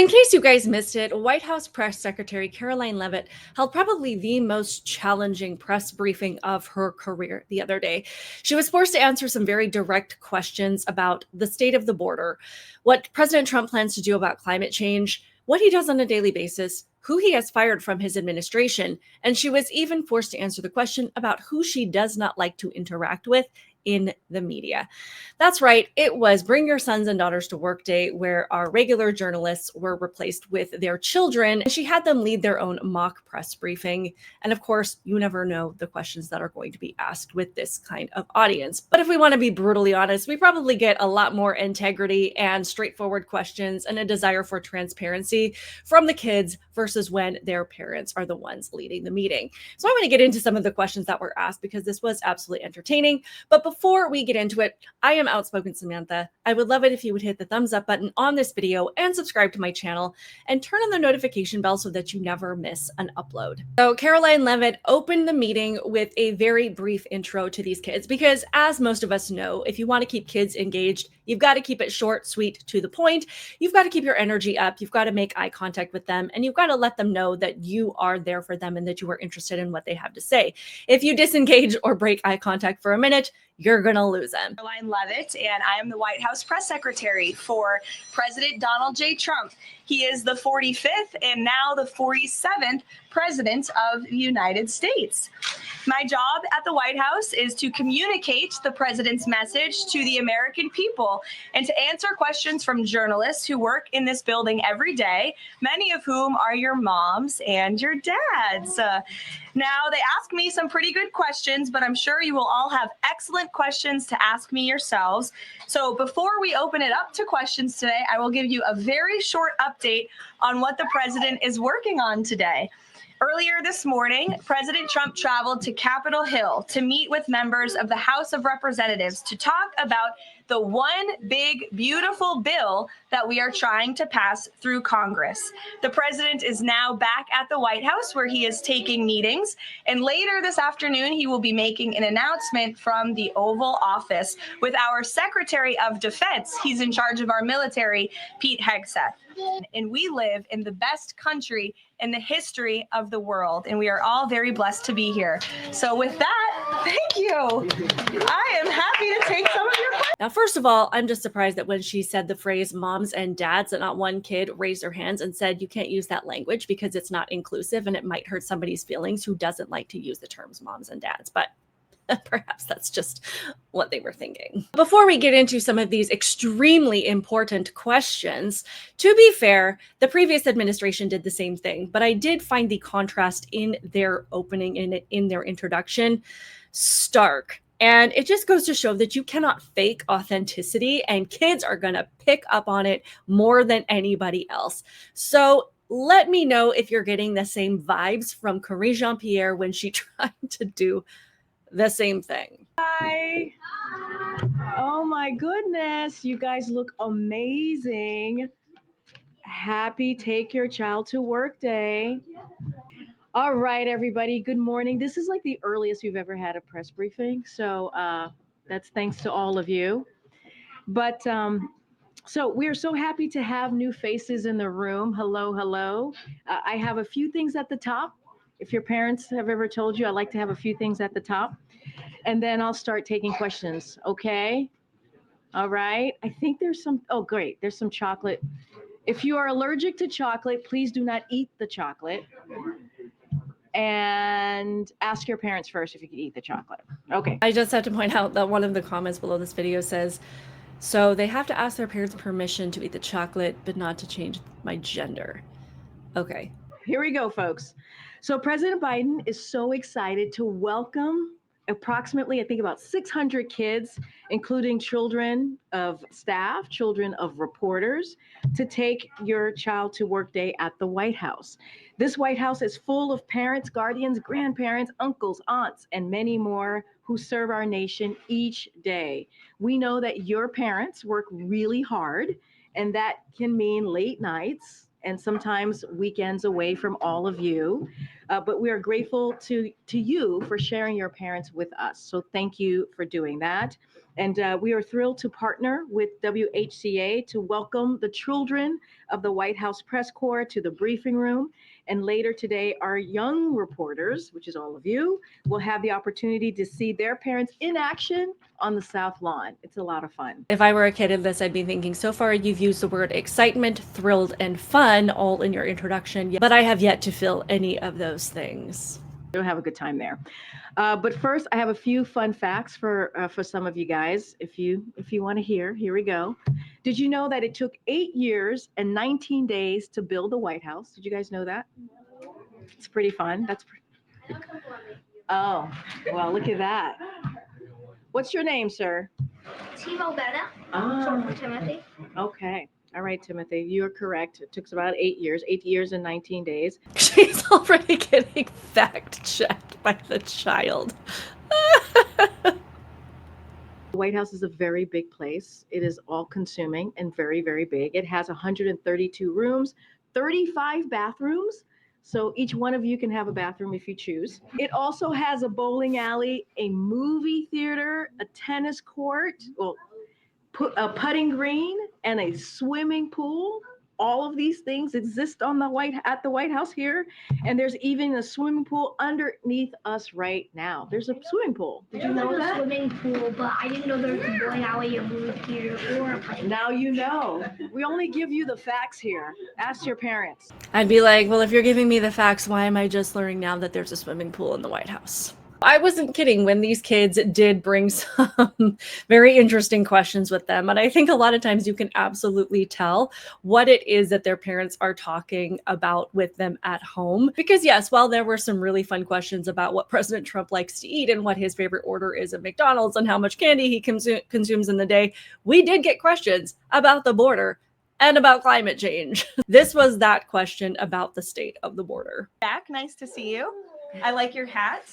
in case you guys missed it, White House Press Secretary Karoline Leavitt held probably the most challenging press briefing of her career the other day. She was forced to answer some very direct questions about the state of the border, what President Trump plans to do about climate change, what he does on a daily basis, who he has fired from his administration, and she was even forced to answer the question about who she does not like to interact with in the media. That's right, it was Bring Your Sons and Daughters to Work Day, where our regular journalists were replaced with their children, and she had them lead their own mock press briefing. And of course, you never know the questions that are going to be asked with this kind of audience. But if we want to be brutally honest, we probably get a lot more integrity and straightforward questions and a desire for transparency from the kids versus when their parents are the ones leading the meeting. So I want to get into some of the questions that were asked because this was absolutely entertaining. But before we get into it, I am Outspoken Samantha. I would love it if you would hit the thumbs up button on this video and subscribe to my channel and turn on the notification bell so that you never miss an upload. So Karoline Leavitt opened the meeting with a very brief intro to these kids because, as most of us know, if you want to keep kids engaged, you've got to keep it short, sweet, to the point. You've got to keep your energy up. You've got to make eye contact with them, and you've got to let them know that you are there for them and that you are interested in what they have to say. If you disengage or break eye contact for a minute, you're going to lose them. Karoline Leavitt, and I am the White House Press Secretary for President Donald J. Trump. He is the 45th and now the 47th President of the United States. My job at the White House is to communicate the President's message to the American people and to answer questions from journalists who work in this building every day, many of whom are your moms and your dads. Now, they ask me some pretty good questions, but I'm sure you will all have excellent questions to ask me yourselves. So before we open it up to questions today, I will give you a very short update on what the President is working on today. Earlier this morning, President Trump traveled to Capitol Hill to meet with members of the House of Representatives to talk about the one big, beautiful bill that we are trying to pass through Congress. The president is now back at the White House where he is taking meetings. And later this afternoon, he will be making an announcement from the Oval Office with our Secretary of Defense. He's in charge of our military, Pete Hegseth. And we live in the best country in the history of the world. And we are all very blessed to be here. So with that, thank you. I am happy to take some of your questions. Now, first of all, I'm just surprised that when she said the phrase moms and dads, that not one kid raised their hands and said, you can't use that language because it's not inclusive and it might hurt somebody's feelings who doesn't like to use the terms moms and dads. But perhaps that's just what they were thinking. Before we get into some of these extremely important questions, to be fair, the previous administration did the same thing, but I did find the contrast in their opening, in their introduction, stark. And it just goes to show that you cannot fake authenticity, and kids are going to pick up on it more than anybody else. So let me know if you're getting the same vibes from Karine Jean-Pierre when she tried to do the same thing. Hi. Oh my goodness. You guys look amazing. Happy Take Your Child to Work Day. All right, everybody. Good morning. This is like the earliest we've ever had a press briefing. So that's thanks to all of you. But so we're so happy to have new faces in the room. Hello, hello. I have a few things at the top. If your parents have ever told you, I like to have a few things at the top. And then I'll start taking questions. Okay. All right. I think there's some, oh, great. There's some chocolate. If you are allergic to chocolate, please do not eat the chocolate. And ask your parents first if you can eat the chocolate. Okay. I just have to point out that one of the comments below this video says, so they have to ask their parents' permission to eat the chocolate, but not to change my gender. Okay. Here we go, folks. So President Biden is so excited to welcome approximately, I think about 600 kids, including children of staff, children of reporters, to take your child to work day at the White House. This White House is full of parents, guardians, grandparents, uncles, aunts, and many more who serve our nation each day. We know that your parents work really hard, and that can mean late nights and sometimes weekends away from all of you. But we are grateful to you for sharing your parents with us. So thank you for doing that. And we are thrilled to partner with WHCA to welcome the children of the White House Press Corps to the briefing room. And later today, our young reporters, which is all of you, will have the opportunity to see their parents in action on the South Lawn. It's a lot of fun. If I were a kid in this, I'd be thinking, so far you've used the word excitement, thrilled, and fun all in your introduction, but I have yet to fill any of those things. You'll have a good time there. But first, I have a few fun facts for some of you guys. If you want to hear, here we go. Did you know that it took 8 years and 19 days to build the White House? Did you guys know that? It's pretty fun. Oh, well, look at that. What's your name, sir? Timo Betta. Oh, For Timothy. okay. All right, Timothy, you are correct. It took about 8 years, 8 years and 19 days. She's already getting fact checked by the child. The White House is a very big place. It is all consuming and very, very big. It has 132 rooms, 35 bathrooms. So each one of you can have a bathroom if you choose. It also has a bowling alley, a movie theater, a tennis court, a putting green, and a swimming pool. All of these things exist at the White House here, and there's even a swimming pool underneath us right now. There's a swimming pool. Did you know that? Swimming pool, but I didn't know there was a bowling alley, a movie theater, or a putting. Now you know. We only give you the facts here. Ask your parents. I'd be like, well, if you're giving me the facts, why am I just learning now that there's a swimming pool in the White House? I wasn't kidding when these kids did bring some very interesting questions with them. And I think a lot of times you can absolutely tell what it is that their parents are talking about with them at home. Because yes, while there were some really fun questions about what President Trump likes to eat and what his favorite order is at McDonald's and how much candy he consumes in the day, we did get questions about the border and about climate change. This was that question about the state of the border. Jack, nice to see you. I like your hat.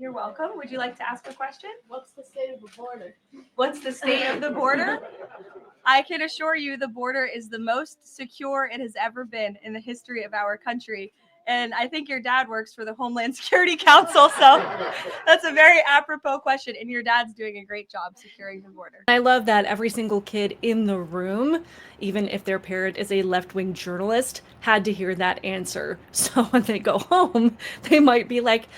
You're welcome. Would you like to ask a question? What's the state of the border? What's the state of the border? I can assure you the border is the most secure it has ever been in the history of our country. And I think your dad works for the Homeland Security Council, so that's a very apropos question. And your dad's doing a great job securing the border. I love that every single kid in the room, even if their parent is a left-wing journalist, had to hear that answer. So when they go home, they might be like,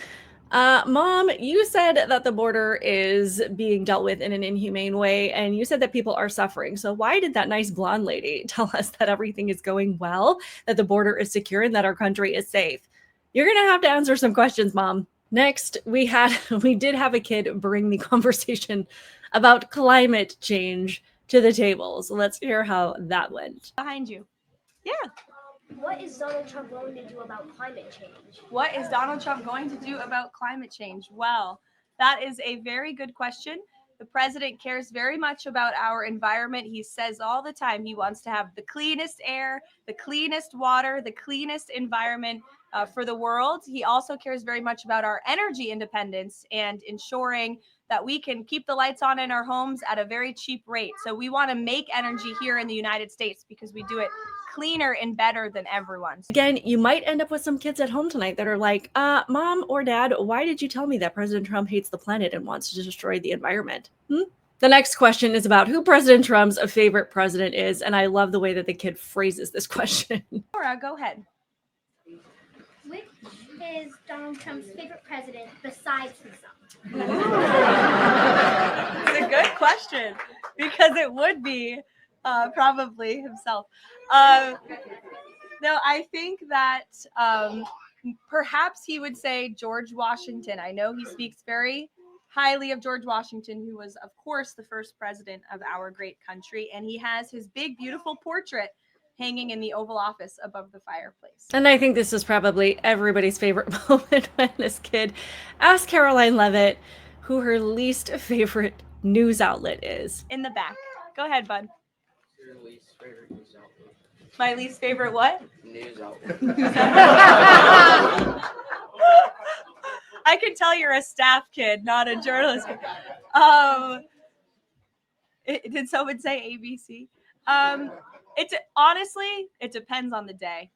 Mom, you said that the border is being dealt with in an inhumane way, and you said that people are suffering. So why did that nice blonde lady tell us that everything is going well, that the border is secure, and that our country is safe? You're going to have to answer some questions, Mom. Next, we did have a kid bring the conversation about climate change to the table. So let's hear how that went. Behind you. Yeah. What is Donald Trump going to do about climate change? What is Donald Trump going to do about climate change? Well, that is a very good question. The president cares very much about our environment. He says all the time he wants to have the cleanest air, the cleanest water, the cleanest environment for the world. He also cares very much about our energy independence and ensuring that we can keep the lights on in our homes at a very cheap rate. So we want to make energy here in the United States because we do it cleaner and better than everyone. Again, you might end up with some kids at home tonight that are like, Mom or Dad, why did you tell me that President Trump hates the planet and wants to destroy the environment? The next question is about who President Trump's favorite president is, and I love the way that the kid phrases this question. Laura, go ahead. Which is Donald Trump's favorite president besides himself? It's a good question because it would be probably himself. No, I think that perhaps he would say George Washington. I know he speaks very highly of George Washington, who was, of course, the first president of our great country. And he has his big, beautiful portrait hanging in the Oval Office above the fireplace. And I think this is probably everybody's favorite moment when this kid asked Karoline Leavitt who her least favorite news outlet is. In the back. Go ahead, bud. Your least favorite news outlet? My least favorite what? News outlet. I can tell you're a staff kid, not a journalist kid. Did someone say ABC? Honestly, it depends on the day.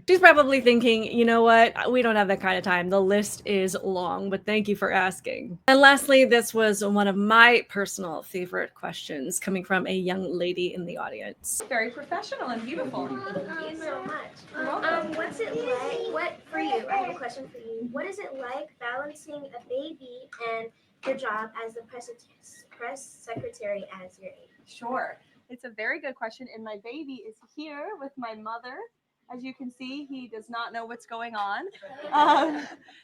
She's probably thinking, you know what? We don't have that kind of time. The list is long, but thank you for asking. And lastly, this was one of my personal favorite questions coming from a young lady in the audience. Very professional and beautiful. Thank you so much. You're welcome. What's it like? What for you? I have a question for you. What is it like balancing a baby and your job as the press secretary as your age? Sure. It's a very good question. And my baby is here with my mother. As you can see, he does not know what's going on.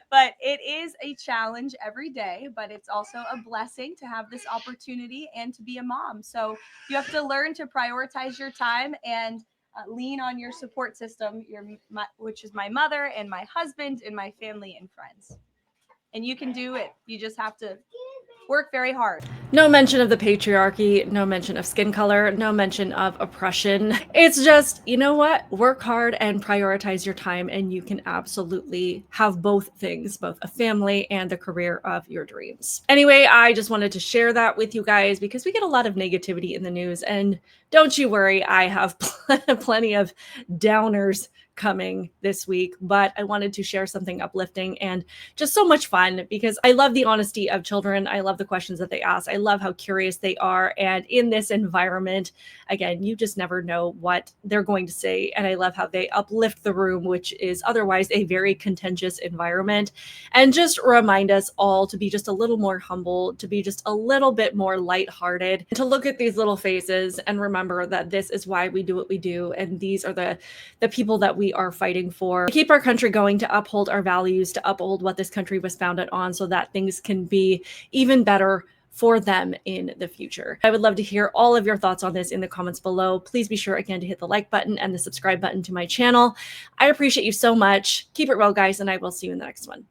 But it is a challenge every day, but it's also a blessing to have this opportunity and to be a mom. So you have to learn to prioritize your time and lean on your support system, which is my mother and my husband and my family and friends. And you can do it. You just have to work very hard. No mention of the patriarchy, no mention of skin color, no mention of oppression. It's just, you know what? Work hard and prioritize your time, and you can absolutely have both things, both a family and the career of your dreams. Anyway, I just wanted to share that with you guys because we get a lot of negativity in the news, and don't you worry, I have plenty of downers coming this week, but I wanted to share something uplifting and just so much fun because I love the honesty of children. I love the questions that they ask. I love how curious they are. And in this environment, again, you just never know what they're going to say. And I love how they uplift the room, which is otherwise a very contentious environment, and just remind us all to be just a little more humble, to be just a little bit more lighthearted, and to look at these little faces and remember that this is why we do what we do. And these are the people that we are fighting for, to keep our country going, to uphold our values, to uphold what this country was founded on so that things can be even better for them in the future. I would love to hear all of your thoughts on this in the comments below. Please be sure again to hit the like button and the subscribe button to my channel. I appreciate you so much. Keep it real, guys, and I will see you in the next one.